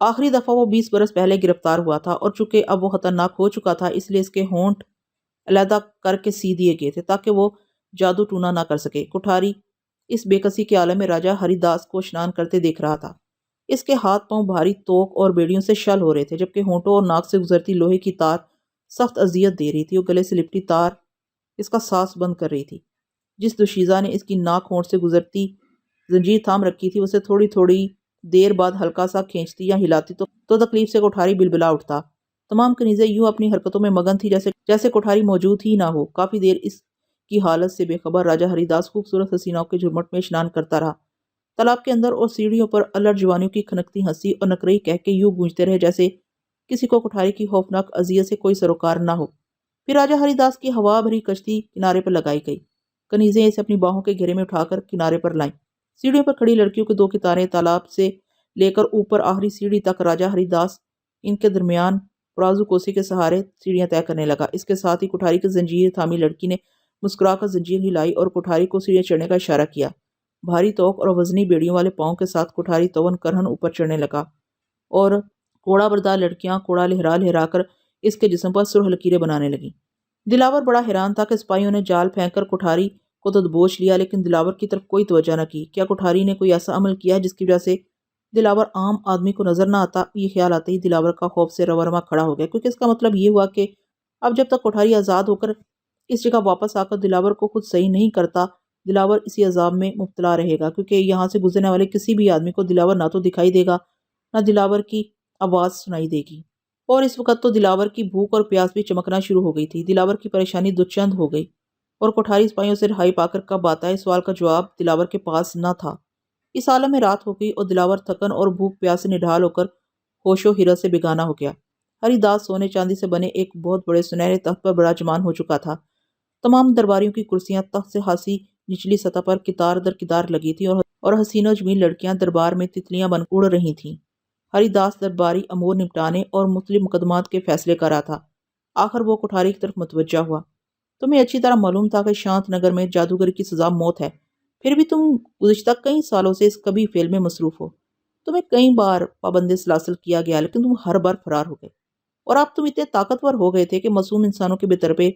آخری دفعہ وہ 20 برس پہلے گرفتار ہوا تھا، اور چونکہ اب وہ خطرناک ہو چکا تھا اس لیے اس کے ہونٹ علیحدہ کر کے سی دیے گئے تھے تاکہ وہ جادو ٹونا نہ کر سکے۔ کوٹھاری اس بے کسی کے عالم میں راجہ ہری داس کو اشنان کرتے دیکھ رہا تھا۔ اس کے ہاتھ پاؤں بھاری توک اور بیڑیوں سے شل ہو رہے تھے، جبکہ ہونٹوں اور ناک سے گزرتی لوہے کی تار سخت اذیت دے رہی تھی اور گلے سے لپٹی تار اس کا سانس بند کر رہی تھی۔ جس دوشیزہ نے اس کی ناک ہونٹ سے گزرتی زنجیر تھام رکھی تھی، اسے تھوڑی تھوڑی دیر بعد ہلکا سا کھینچتی یا ہلاتی تو تکلیف سے کوٹھاری بلبلا اٹھتا۔ تمام کنیزیں یوں اپنی حرکتوں میں مگن تھی جیسے کوٹھاری موجود ہی نہ ہو۔ کافی دیر اس کی حالت سے بے خبر راجہ ہری داس خوبصورت حسیناؤں کے جھرمٹ میں اشنان کرتا رہا۔ تالاب کے اندر اور سیڑھیوں پر الٹ جوانیوں کی کھنکتی ہنسی اور نکرئی کہہ کے یوں گونجتے رہے جیسے کسی کو کوٹھاری کی خوفناک اذیت سے کوئی سروکار نہ ہو۔ پھر راجہ ہری داس کی ہوا بھری کشتی کنارے پر لگائی گئی۔ کنیزیں اسے اپنی باہوں کے گھیرے میں اٹھا کر کنارے پر لائیں۔ سیڑھیوں پر کھڑی لڑکیوں کے دو قطاریں تالاب سے لے کر اوپر آخری سیڑھی تک راجہ ہری داس ان کے درمیان پرازو کوسی کے سہارے سیڑھیاں طے کرنے لگا۔ اس کے ساتھ ہی کوٹھاری کی زنجیر تھامی لڑکی نے مسکرا کر زنجیر ہلائی اور کوٹھاری کو سیڑھیاں چڑھنے کا اشارہ کیا۔ بھاری توق اور وزنی بیڑیوں والے پاؤں کے ساتھ کوٹھاری تون کرہن اوپر چڑھنے لگا، اور کوڑا بردار لڑکیاں کوڑا لہرا لہرا کر اس کے جسم پر سرخ لکیریں بنانے لگیں۔ دلاور بڑا حیران تھا کہ سپاہیوں نے جال پھینک کر کوٹھاری کو تو دبوچ لیا، لیکن دلاور کی طرف کوئی توجہ نہ کی۔ کیا کوٹھاری نے کوئی ایسا عمل کیا جس کی وجہ سے دلاور عام آدمی کو نظر نہ آتا؟ یہ خیال آتے ہی دلاور کا خوف سے روا روا کھڑا ہو گیا، کیونکہ اس کا مطلب یہ ہوا کہ اب جب تک کوٹھاری آزاد ہو کر اس جگہ واپس آ کر دلاور کو خود صحیح نہیں کرتا، دلاور اسی عذاب میں مبتلا رہے گا، کیونکہ یہاں سے گزرنے والے کسی بھی آدمی کو دلاور نہ تو دکھائی دے گا، نہ دلاور کی آواز سنائی دے گی۔ اور اس وقت تو دلاور کی بھوک اور پیاس بھی چمکنا شروع ہو گئی تھی۔ دلاور کی پریشانی دوچند ہو گئی، اور کوٹھاری سپاہیوں سے رہائی پا کر کب آتا ہے، اس سوال کا جواب دلاور کے پاس نہ تھا۔ اس عالم میں رات ہو گئی اور دلاور تھکن اور بھوک پیاس سے نڈھال ہو کر ہوش و حرت سے بیگانہ ہو گیا۔ ہری داس سونے چاندی سے بنے ایک بہت بڑے سنہرے تخت پر براجمان ہو چکا تھا۔ تمام درباریوں کی کرسیاں تخت سے خاصی نچلی سطح پر کتار در کتار لگی تھیں، اور حسین و جمیل لڑکیاں دربار میں تتلیاں بن اڑ رہی تھیں۔ ہری داس درباری امور نپٹانے اور مختلف مقدمات کے فیصلے کر رہا تھا۔ آخر وہ کوٹھاری کی طرف متوجہ ہوا۔ تمہیں اچھی طرح معلوم تھا کہ شانت نگر میں جادوگری کی سزا موت ہے، پھر بھی تم گزشتہ کئی سالوں سے اس کبھی فعل میں مصروف ہو۔ تمہیں کئی بار پابند سلاسل کیا گیا، لیکن تم ہر بار فرار ہو گئے، اور اب تم اتنے طاقتور ہو گئے تھے کہ معصوم انسانوں کے بے طرفے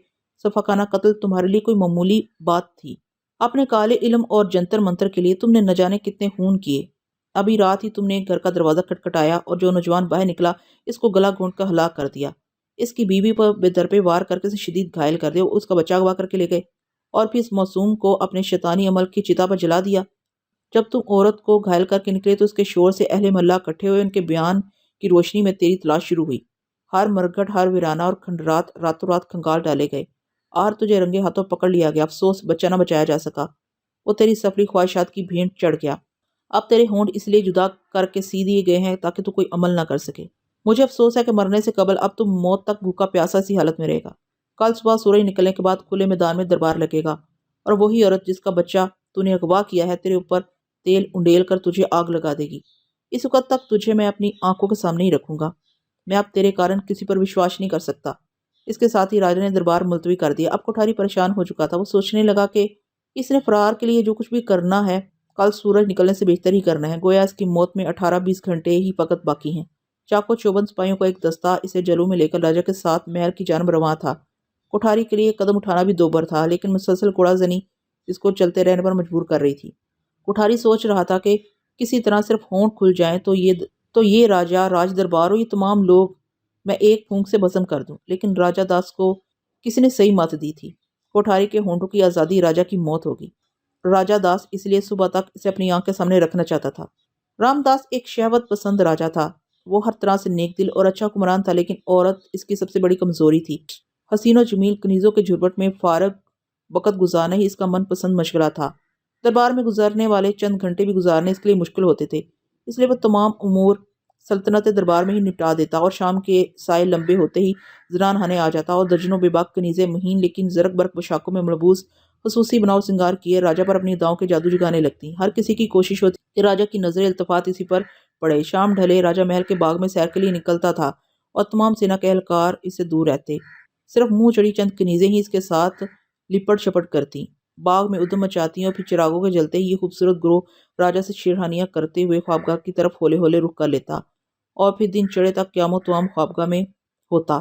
سفاکانہ قتل تمہارے لیے کوئی معمولی بات تھی۔ اپنے کالے علم اور جنتر منتر کے لیے تم نے نہ جانے کتنے خون کیے۔ ابھی رات ہی تم نے گھر کا دروازہ کھٹکھٹایا اور جو نوجوان باہر نکلا اس کو گلا گھونٹ کر ہلاک کر دیا۔ اس کی بیوی پر بے درپے وار کر کے اسے شدید گھائل کر دیا، اس کا بچہ اغوا کر کے لے گئے، اور پھر اس معصوم کو اپنے شیطانی عمل کی چتا پر جلا دیا۔ جب تم عورت کو گھائل کر کے نکلے تو اس کے شور سے اہل محلہ اکٹھے ہوئے، ان کے بیان کی روشنی میں تیری تلاش شروع ہوئی۔ ہر مرگھٹ، ہر ویرانہ اور کھنڈرات راتوں رات کھنگال ڈالے گئے، اور تجھے رنگے ہاتھوں پکڑ لیا گیا۔ افسوس، بچہ نہ بچایا جا سکا، وہ تیری سفلی خواہشات کی بھینٹ چڑھ گیا۔ اب تیرے ہونٹ اس لیے جدا کر کے سی دیے گئے ہیں تاکہ تو کوئی عمل نہ کر سکے۔ مجھے افسوس ہے کہ مرنے سے قبل اب تم موت تک بھوکا پیاسا اسی حالت میں رہے گا۔ کل صبح سورج نکلنے کے بعد کھلے میدان میں دربار لگے گا، اور وہی عورت جس کا بچہ تو نے اغوا کیا ہے تیرے اوپر تیل انڈیل کر تجھے آگ لگا دے گی۔ اس وقت تک تجھے میں اپنی آنکھوں کے سامنے ہی رکھوں گا۔ میں اب تیرے کارن کسی پر وشواس نہیں کر سکتا۔ اس کے ساتھ ہی راجا نے دربار ملتوی کر دیا۔ اب کوٹھاری پریشان ہو چکا تھا۔ وہ سوچنے لگا کہ اس نے فرار کے لیے جو کچھ بھی کرنا ہے کل سورج نکلنے سے بہتر ہی کرنا ہے، گویا اس کی موت میں 18-20 گھنٹے ہی فقط باقی ہیں۔ چاقو چوبند سپاہیوں کا ایک دستہ اسے جلوں میں لے کر راجا کے ساتھ محل کی جانب رواں تھا۔ کوٹھاری کے لیے قدم اٹھانا بھی دوبر تھا، لیکن مسلسل کوڑا زنی اس کو چلتے رہنے پر مجبور کر رہی تھی۔ کوٹھاری سوچ رہا تھا کہ کسی طرح صرف ہونٹ کھل جائیں تو یہ راجا، راج دربار اور یہ تمام لوگ میں ایک پھونک سے بھسم کر دوں، لیکن راجہ داس کو کسی نے صحیح مت دی تھی۔ کوٹھاری کے ہونٹوں کی آزادی راجا کی موت ہوگی۔ راجہ داس اس لیے صبح تک اسے اپنی آنکھ کے سامنے رکھنا چاہتا تھا۔ رام داس ایک شہوت پسند راجا تھا۔ وہ ہر طرح سے نیک دل اور اچھا حکمران تھا، لیکن عورت اس کی سب سے بڑی کمزوری تھی۔ حسین و جمیل کنیزوں کے جھرمٹ میں فارغ وقت گزارنا ہی اس کا من پسند مشغلہ تھا۔ دربار میں گزرنے والے چند گھنٹے بھی گزارنے اس کے لیے مشکل ہوتے تھے، اس لیے وہ تمام امور سلطنت دربار میں ہی نپٹا دیتا، اور شام کے سائے لمبے ہوتے ہی زنان خانے آ جاتا اور درجنوں بے باک کنیزیں مہین لیکن زرق برق پوشاکوں میں ملبوس خصوصی بناؤ سنگار کیے راجا پر اپنی اداؤں کے جادو جگانے لگتی۔ ہر کسی کی کوشش ہوتی کہ راجا کی نظر التفات اسی پر پڑے۔ شام ڈھلے راجا محل کے باغ میں سیر کے لیے نکلتا تھا، اور تمام سینا کے اہلکار اس سے دور رہتے۔ صرف منہ چڑی چند کنیزیں ہی اس کے ساتھ لپٹ شپٹ کرتی، باغ میں ادھم مچاتی، اور پھر چراغوں کے جلتے ہی یہ خوبصورت گروہ راجا سے چھیڑخانیاں کرتے ہوئے خوابگاہ کی طرف ہولے ہولے رخ کر لیتا، اور پھر دن چڑھے تک قیامت و ہم خوابگاہ میں ہوتا۔